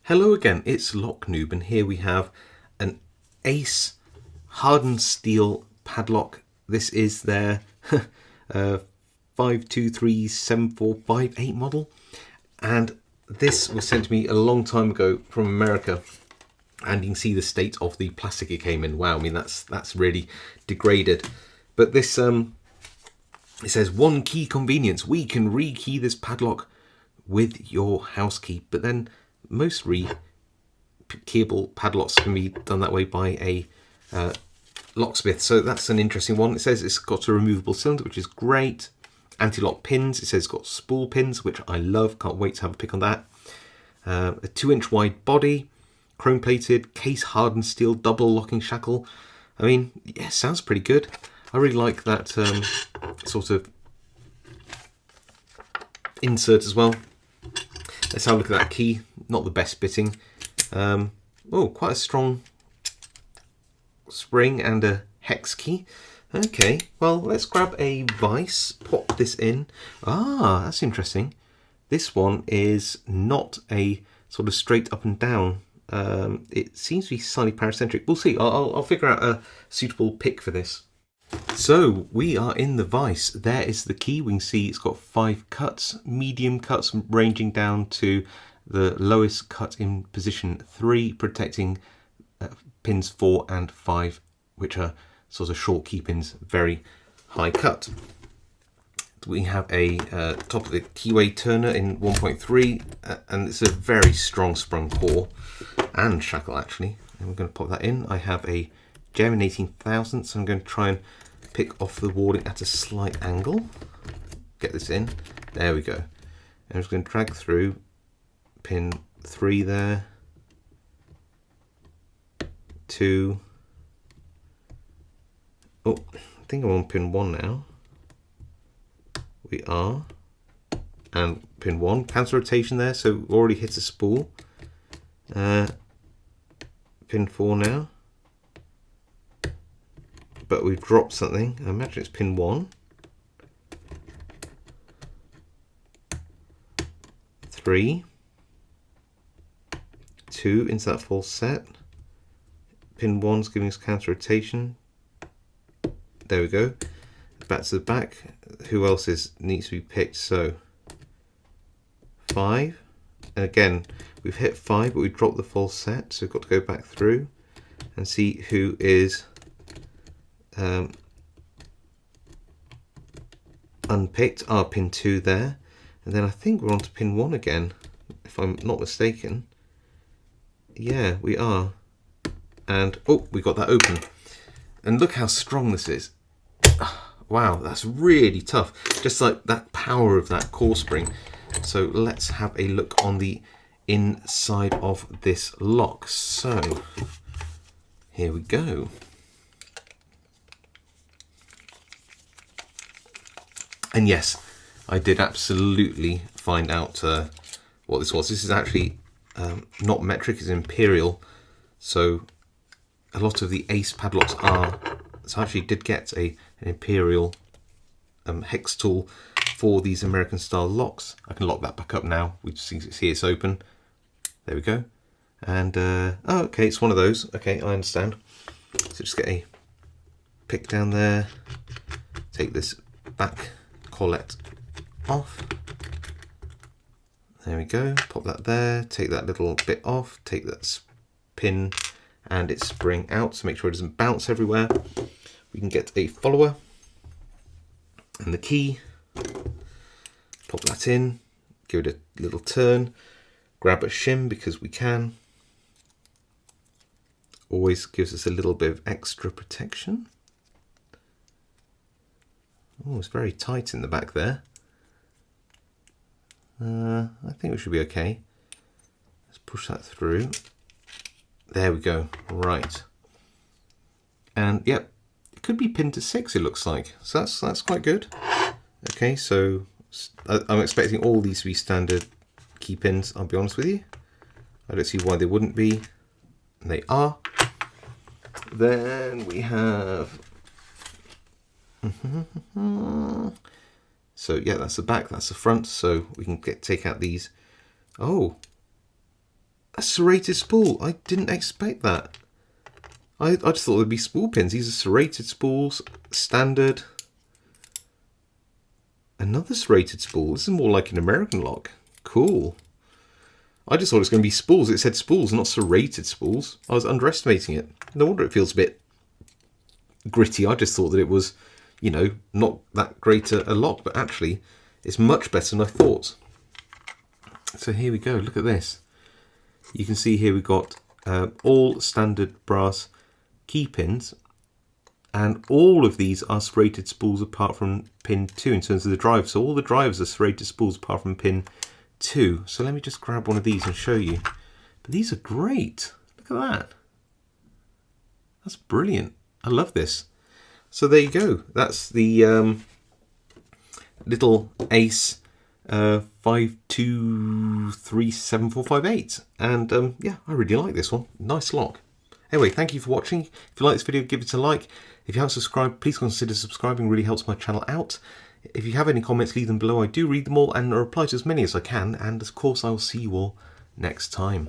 Hello again, it's Noob, and here we have an Ace hardened steel padlock. This is their 523745 model, and this was sent to me a long time ago from America. And you can see the state of the plastic it came in. Wow, I mean that's really degraded. But this it says one key convenience: we can rekey this padlock with your house key. But then most rekeyable padlocks can be done that way by a locksmith. So that's an interesting one. It says it's got a removable cylinder, which is great. Anti-lock pins. It says it's got spool pins, which I love. Can't wait to have a pick on that. A 2-inch wide body. Chrome plated, case hardened steel, double locking shackle. I mean, yeah, sounds pretty good. I really like that sort of insert as well. Let's have a look at that key. Not the best bitting. Oh, quite a strong spring and a hex key. Okay, well, let's grab a vise, pop this in. Ah, that's interesting. This one is not a sort of straight up and down. It seems to be slightly paracentric. We'll see. I'll figure out a suitable pick for this. So we are in the vise. There is the key. We can see it's got 5 cuts, medium cuts ranging down to the lowest cut in position 3, protecting pins 4 and 5, which are sort of short key pins, very high cut. We have a top of the keyway turner in 1.3, and it's a very strong sprung core and shackle actually. And we're going to pop that in. I have a gem in 18 thousandths, so I'm going to try and pick off the warding at a slight angle. Get this in. There we go. And I'm just going to drag through pin 3 there, 2. Oh, I think I'm on pin 1 now. We are, and pin 1, cancel rotation there, so already hit a spool. Pin 4 now, but we've dropped something. I imagine it's pin 1. 3, 2 into that false set. Pin 1's giving us counter rotation. There we go. Back to the back. Who else needs to be picked? So 5, and again we've hit 5, but we've dropped the false set, so we've got to go back through and see who is unpicked. Pin 2 there, and then I think we're on to pin 1 again, if I'm not mistaken. Yeah, we are. And oh, we got that open, and look how strong this is. Wow, that's really tough. Just like that power of that core spring. So let's have a look on the inside of this lock. So here we go. And yes, I did absolutely find out what this was. This is actually not metric, it's imperial. So a lot of the Ace padlocks are. So I actually did get an imperial hex tool for these American style locks. I can lock that back up now. We just see it's open. There we go. And oh, okay, it's one of those. Okay, I understand. So just get a pick down there. Take this back collet off. There we go. Pop that there. Take that little bit off. Take that pin and its spring out, so make sure it doesn't bounce everywhere. We can get a follower and the key, pop that in, give it a little turn, grab a shim because we can. Always gives us a little bit of extra protection. Oh, it's very tight in the back there. I think we should be okay. Let's push that through. There we go. Right. And yep, it could be pinned to 6, it looks like. So that's quite good. Okay, so I'm expecting all these to be standard key pins, I'll be honest with you. I don't see why they wouldn't be. And they are. Then we have so yeah, that's the back, that's the front, so we can take out these. Oh, A serrated spool. I didn't expect that. I just thought there'd be spool pins. These are serrated spools, standard. Another serrated spool. This is more like an American lock. Cool. I just thought it was going to be spools. It said spools, not serrated spools. I was underestimating it. No wonder it feels a bit gritty. I just thought that it was, you know, not that great a lock, but actually it's much better than I thought. So here we go. Look at this. You can see here we've got all standard brass key pins, and all of these are serrated spools apart from pin 2 in terms of the drive. So all the drives are serrated spools apart from pin 2. So let me just grab one of these and show you. But these are great. Look at that. That's brilliant. I love this. So there you go. That's the little Ace 52374558, and yeah, I really like this one. Nice lock. Anyway, thank you for watching. If you like this video, give it a like. If you haven't subscribed, please consider subscribing. It really helps my channel out. If you have any comments, leave them below. I do read them all and reply to as many as I can, and of course I will see you all next time.